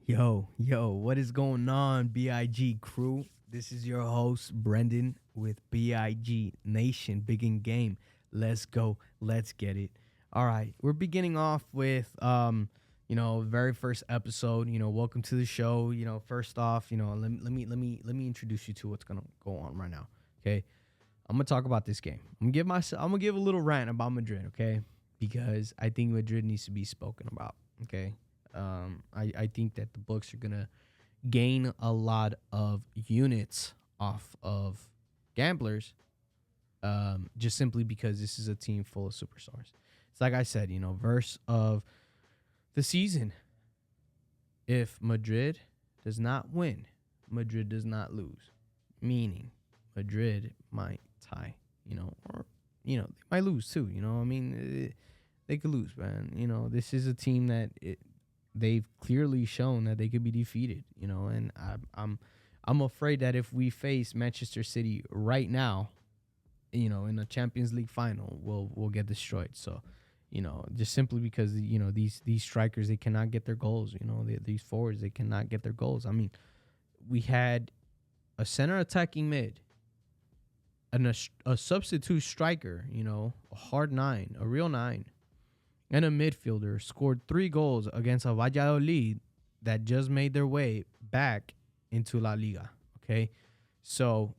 What is going on, BIG crew? This is your host, Brendan, with BIG Nation, Big in Game. Let's go. Let's get it. All right. We're beginning off with, very first episode. Welcome to the show. First off, let me introduce you to what's going to go on right now. Okay. I'm going to talk about this game. I'm going to give a little rant about Madrid. Okay. Because I think Madrid needs to be spoken about. Okay. I think that the books are going to gain a lot of units off of gamblers just simply because this is a team full of superstars. It's like I said, verse of the season. If Madrid does not win, Madrid does not lose. Meaning Madrid might tie, or, they might lose too. They could lose, man. This is a team that they've clearly shown that they could be defeated, and I'm afraid that if we face Manchester City right now, in the Champions League final, we'll get destroyed. So, just simply because these strikers, they cannot get their goals. These forwards, they cannot get their goals. I mean, we had a center attacking mid and a substitute striker, a hard nine, a real nine, and a midfielder scored 3 goals against a Valladolid that just made their way back into La Liga. Okay. So,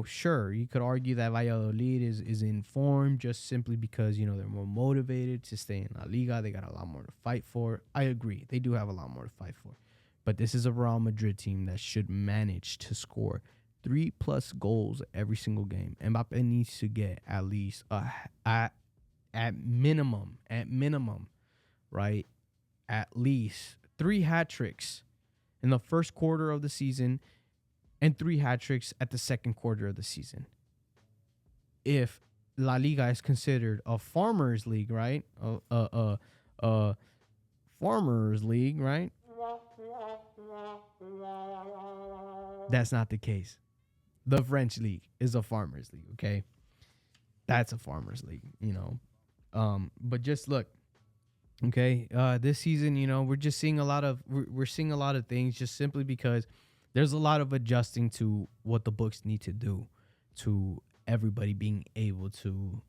sure, you could argue that Valladolid is in form just simply because, they're more motivated to stay in La Liga. They got a lot more to fight for. I agree. They do have a lot more to fight for. But this is a Real Madrid team that should manage to score 3+ goals every single game. Mbappe needs to get at least at minimum, right? At least 3 hat tricks in the first quarter of the season and 3 hat tricks at the second quarter of the season. If La Liga is considered a farmers league, right? A farmers league, right? That's not the case. The French league is a farmers league, okay? That's a farmers league, But just look, okay. This season, we're just seeing we're seeing a lot of things just simply because there's a lot of adjusting to what the books need to do to everybody being able to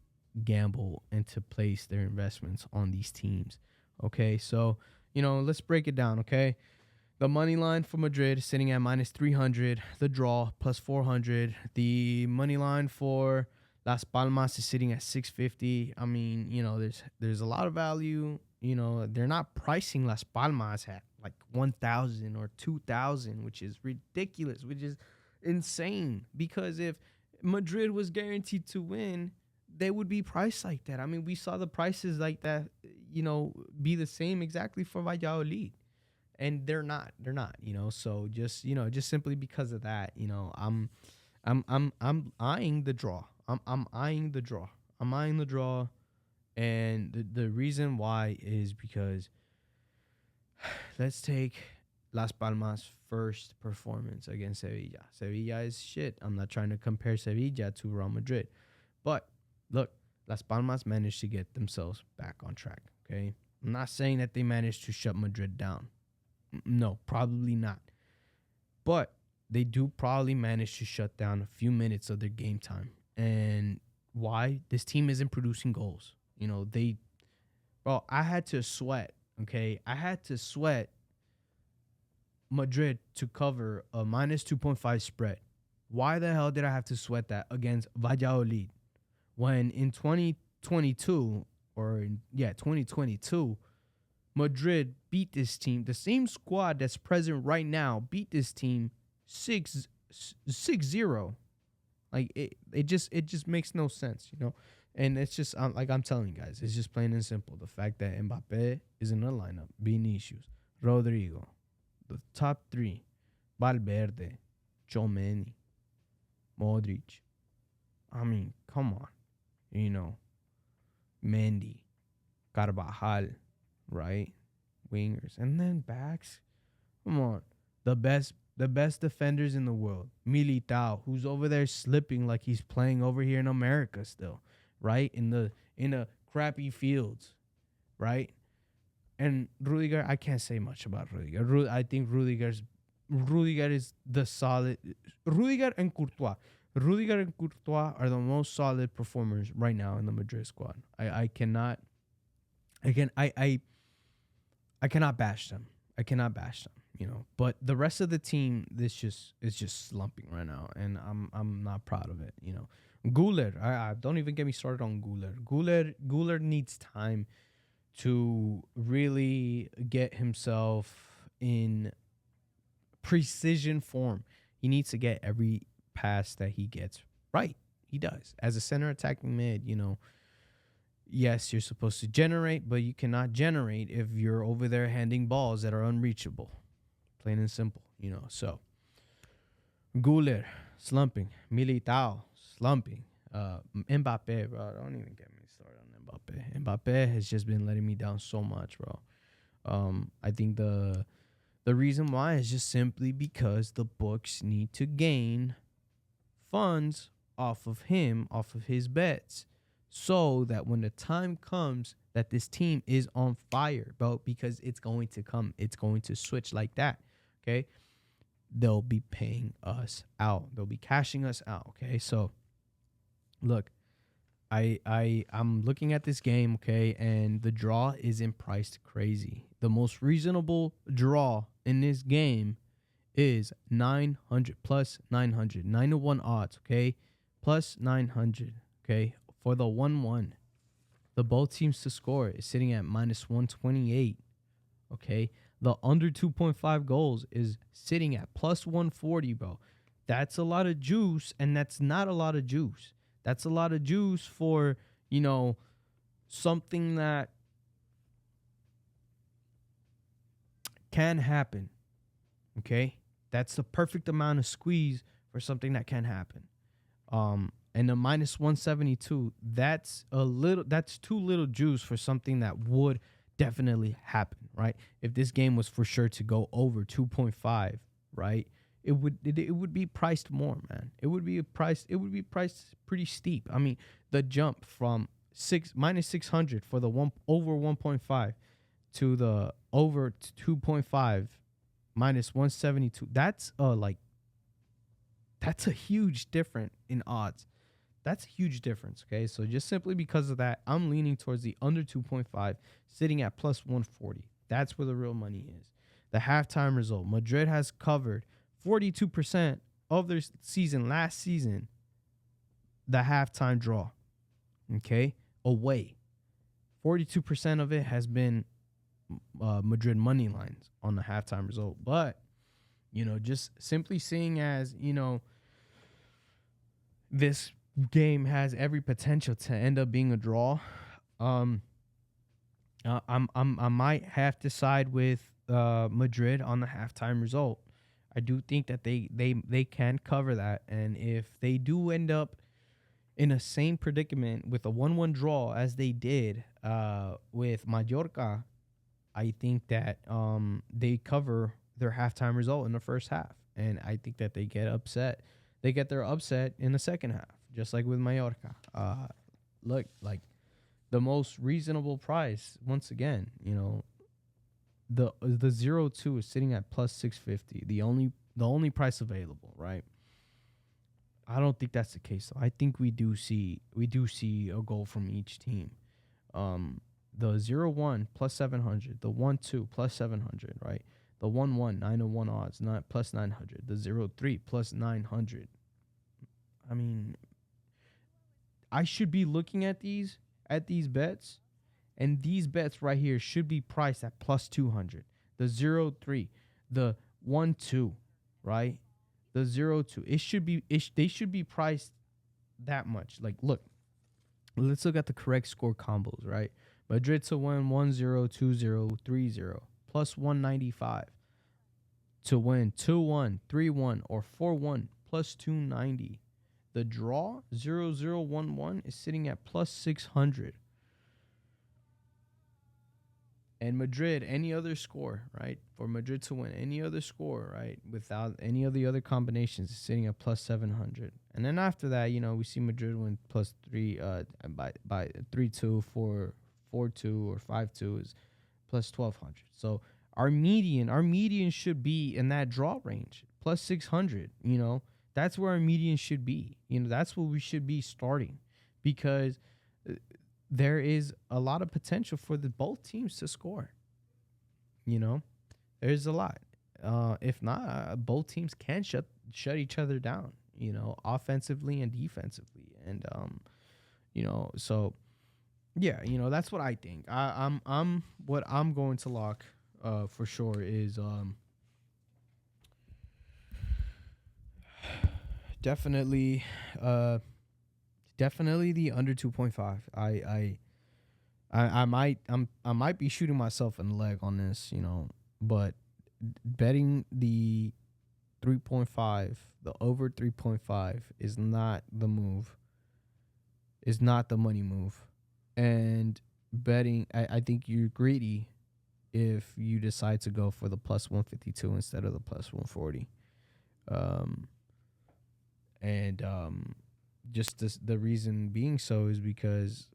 gamble and to place their investments on these teams. Okay, so let's break it down. Okay, the money line for Madrid is sitting at -300. The draw +400. The money line for Las Palmas is sitting at 650. I mean, there's a lot of value. They're not pricing Las Palmas at like 1,000 or 2,000, which is ridiculous, which is insane. Because if Madrid was guaranteed to win, they would be priced like that. I mean, we saw the prices like that, be the same exactly for Valladolid, and they're not. So just simply because of that, I'm eyeing the draw. I'm eyeing the draw. I'm eyeing the draw. And the reason why is because let's take Las Palmas' first performance against Sevilla. Sevilla is shit. I'm not trying to compare Sevilla to Real Madrid. But look, Las Palmas managed to get themselves back on track. Okay. I'm not saying that they managed to shut Madrid down. No, probably not. But they do probably manage to shut down a few minutes of their game time. And why? This team isn't producing goals. I had to sweat, okay? I had to sweat Madrid to cover a -2.5 spread. Why the hell did I have to sweat that against Valladolid when in 2022, 2022, Madrid beat this team, the same squad that's present right now, beat this team 6-0. Like it just makes no sense, And it's just like I'm telling you guys, it's just plain and simple. The fact that Mbappe is in the lineup, Vinicius, Rodrigo, the top 3, Valverde, Tchouaméni, Modric. I mean, come on, Mendy, Carvajal, right? Wingers, and then backs. Come on, the best defenders in the world. Militao, who's over there slipping like he's playing over here in America still, right? In the crappy fields, right? And Rudiger, I can't say much about Rudiger. I think Rudiger is the solid. Rudiger and Courtois. Rudiger and Courtois are the most solid performers right now in the Madrid squad. I cannot. I can. I cannot bash them. I cannot bash them. But the rest of the team, this just is just slumping right now, and I'm not proud of it. Guler. I don't even get me started on Guler. Guler needs time to really get himself in precision form. He needs to get every pass that he gets right. He does. As a center attacking mid, yes, you're supposed to generate, but you cannot generate if you're over there handing balls that are unreachable. Plain and simple, So, Guler, slumping. Militao, slumping. Mbappe, bro. Don't even get me started on Mbappe. Mbappe has just been letting me down so much, bro. I think the reason why is just simply because the books need to gain funds off of him, off of his bets, so that when the time comes that this team is on fire, bro, because it's going to come, it's going to switch like that, okay? They'll be paying us out. They'll be cashing us out, okay? So, look, I'm looking at this game, okay, and the draw isn't priced crazy. The most reasonable draw in this game is 900 plus 900, 9-1 odds, okay, plus 900, okay, for the 1-1. The both teams to score is sitting at minus 128, okay. The under 2.5 goals is sitting at plus 140, bro. That's a lot of juice, and that's not a lot of juice. That's a lot of juice for, something that can happen. Okay? That's the perfect amount of squeeze for something that can happen. And the minus 172, that's too little juice for something that would definitely happen, right? If this game was for sure to go over 2.5, right? It would be priced more, man. It would be priced pretty steep. I mean, the jump from minus 600 for the over 1.5 to the over 2.5 minus 172. That's a huge difference in odds. That's a huge difference, okay? So just simply because of that, I'm leaning towards the under 2.5, sitting at plus 140. That's where the real money is. The halftime result, Madrid has covered 42% of their season last season, the halftime draw, okay? Away. 42% of it has been Madrid money lines on the halftime result. But, just simply seeing as, this game has every potential to end up being a draw. I might have to side with Madrid on the halftime result. I do think that they can cover that, and if they do end up in a same predicament with a 1-1 draw as they did with Mallorca, I think that they cover their halftime result in the first half, and I think that they get upset. They get their upset in the second half, just like with Mallorca. Look, like the most reasonable price, once again, the 0-2 is sitting at plus 650. The only price available, right? I don't think that's the case though. I think we do see a goal from each team. The 0-1 plus 700, the 1-2 plus 700, right? The 1-1 9-1 odds, not plus 900. The 0-3 plus 900. I mean, I should be looking at these bets, and these bets right here should be priced at plus 200. The 0-3, the 1-2, right? The 0-2. They should be priced that much. Like, look, let's look at the correct score combos, right? Madrid to win 1-0, 2-0, 3-0, plus 195. To win 2-1, 3-1, or 4-1, plus 290. The draw 0-0-1-1 is sitting at plus 600. And Madrid, any other score, right? For Madrid to win any other score, right? Without any of the other combinations, is sitting at plus 700. And then after that, we see Madrid win plus 3 by 3-2, 4-2, or 5-2 is plus 1,200. So our median should be in that draw range, plus 600. That's where our median should be. That's where we should be starting, because there is a lot of potential for the both teams to score. There's a lot. If not, both teams can shut each other down. Offensively and defensively, and so yeah, that's what I think. I'm what I'm going to lock for sure is definitely definitely the under 2.5. I might be shooting myself in the leg on this, but betting the 3.5, the over 3.5 is not the move. Is not the money move. And betting, I think you're greedy if you decide to go for the plus 152 instead of the plus 140. Just the reason being so is because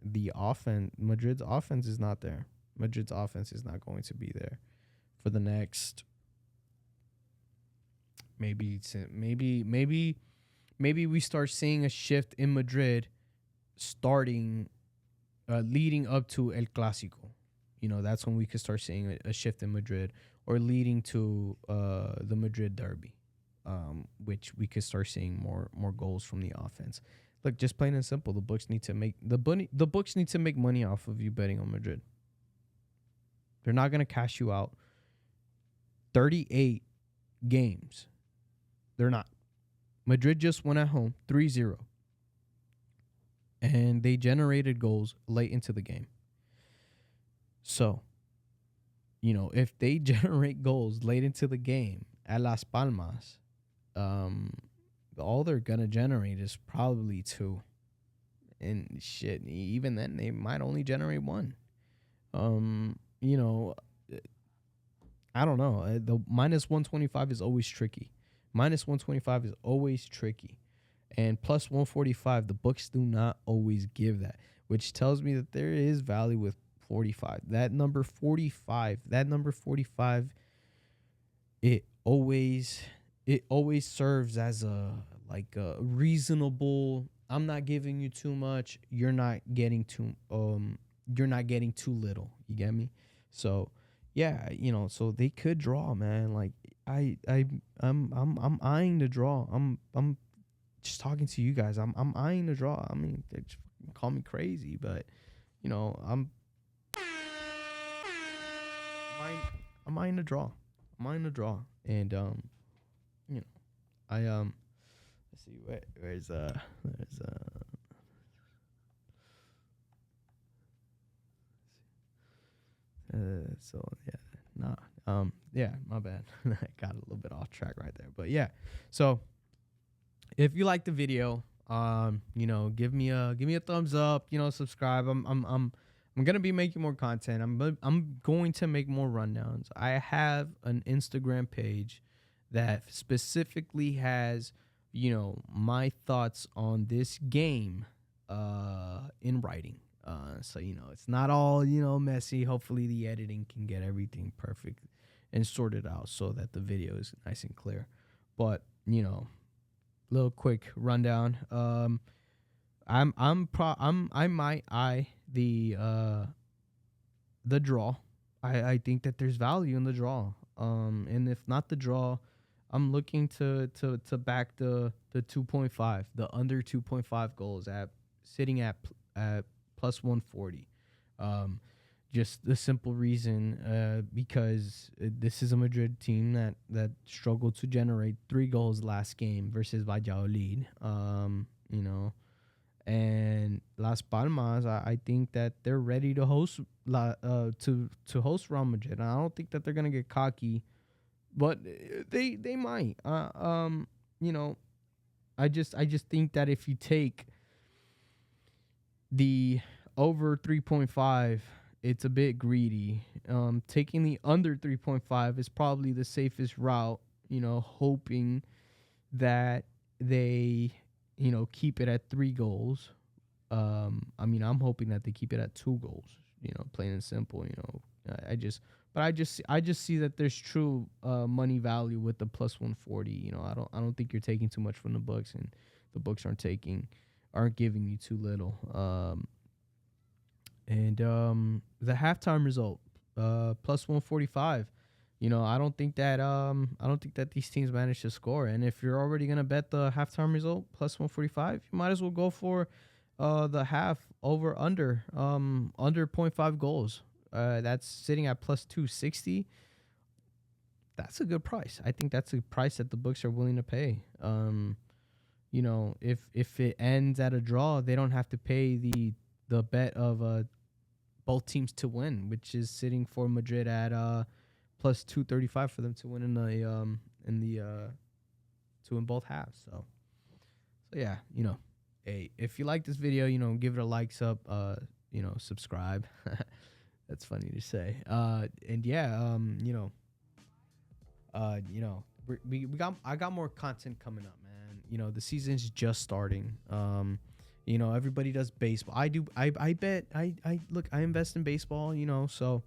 Madrid's offense is not there. Madrid's offense is not going to be there for the next maybe we start seeing a shift in Madrid starting leading up to El Clásico. That's when we could start seeing a shift in Madrid, or leading to the Madrid derby, which we could start seeing more goals from the offense. Look, just plain and simple, the books need to make money off of you betting on Madrid. They're not going to cash you out 38 games. They're not. Madrid just won at home 3-0. And they generated goals late into the game. So, if they generate goals late into the game at Las Palmas, all they're going to generate is probably 2. And shit, even then, they might only generate 1. I don't know. The minus 125 is always tricky. Minus 125 is always tricky. And plus 145, the books do not always give that, which tells me that there is value with 45. That number 45, it always serves as a reasonable. I'm not giving you too much. You're not getting too little. You get me? So yeah, so they could draw, man. Like I'm eyeing the draw. I'm just talking to you guys. I'm eyeing the draw. I mean, they just call me crazy, but I'm eyeing the draw. And let's see where's so yeah, yeah, my bad. I got a little bit off track right there, but yeah. So if you like the video, give me a thumbs up. Subscribe. I'm gonna be making more content. I'm going to make more rundowns. I have an Instagram page that specifically has my thoughts on this game in writing. So it's not all messy. Hopefully the editing can get everything perfect and sorted out so that the video is nice and clear. But little quick rundown. I might eye the draw. I think that there's value in the draw. And if not the draw, I'm looking to back the 2.5, the under 2.5 goals sitting at plus 140. Just the simple reason because this is a Madrid team that struggled to generate 3 goals last game versus Valladolid. And Las Palmas, I think that they're ready to host to host Real Madrid. And I don't think that they're gonna get cocky, but they might. I just think that if you take the over 3.5, it's a bit greedy. Taking the under 3.5 is probably the safest route, hoping that they, keep it at 3 goals. I'm hoping that they keep it at 2 goals, plain and simple, I just see that there's true money value with the plus 140. I don't think you're taking too much from the books, and the books aren't giving you too little. And the halftime result, plus 145. I don't think that these teams managed to score. And if you're already gonna bet the halftime result plus 145, you might as well go for the half over under point 0.5 goals. That's sitting at plus 260. That's a good price. I think that's a price that the books are willing to pay. If it ends at a draw, they don't have to pay the bet of both teams to win, which is sitting for Madrid at plus 235 for them to win to win both halves. So yeah, hey, if you like this video, give it a like, subscribe. That's funny to say. And yeah, I got more content coming up, man. The season's just starting. Everybody does baseball. I do. I bet. I look. I invest in baseball. So,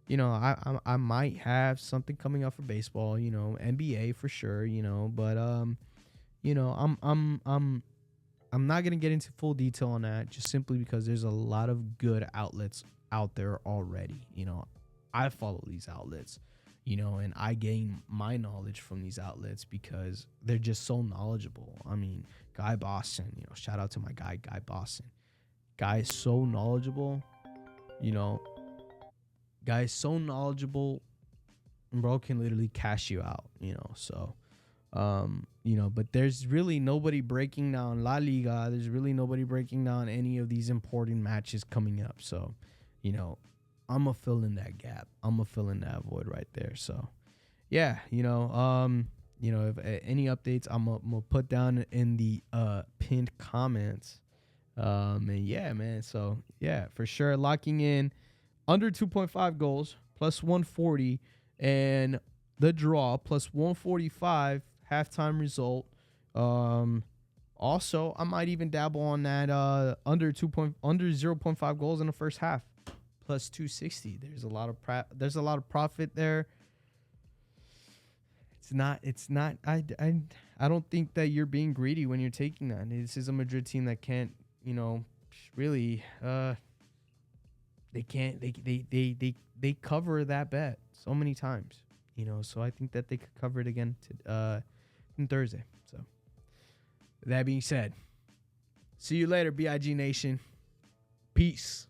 I might have something coming up for baseball. NBA for sure. But I'm not gonna get into full detail on that, just simply because there's a lot of good outlets out there already. I follow these outlets, and I gain my knowledge from these outlets because they're just so knowledgeable. I mean, Guy Boston, shout out to my Guy Boston. Guy is so knowledgeable, bro, can literally cash you out, so. But there's really nobody breaking down La Liga. There's really nobody breaking down any of these important matches coming up. So, I'm going to fill in that gap. I'm going to fill in that void right there. So, yeah, if any updates, I'm going to put down in the pinned comments. And yeah, man. So, yeah, for sure. Locking in under 2.5 goals plus 140 and the draw plus 145 halftime result. Also, I might even dabble on that under 0.5 goals in the first half plus 260. There's a lot of profit there. It's not I don't think that you're being greedy when you're taking that. This is a Madrid team that can't, really they cover that bet so many times. So I think that they could cover it again on Thursday. So that being said, see you later, BIG Nation. Peace.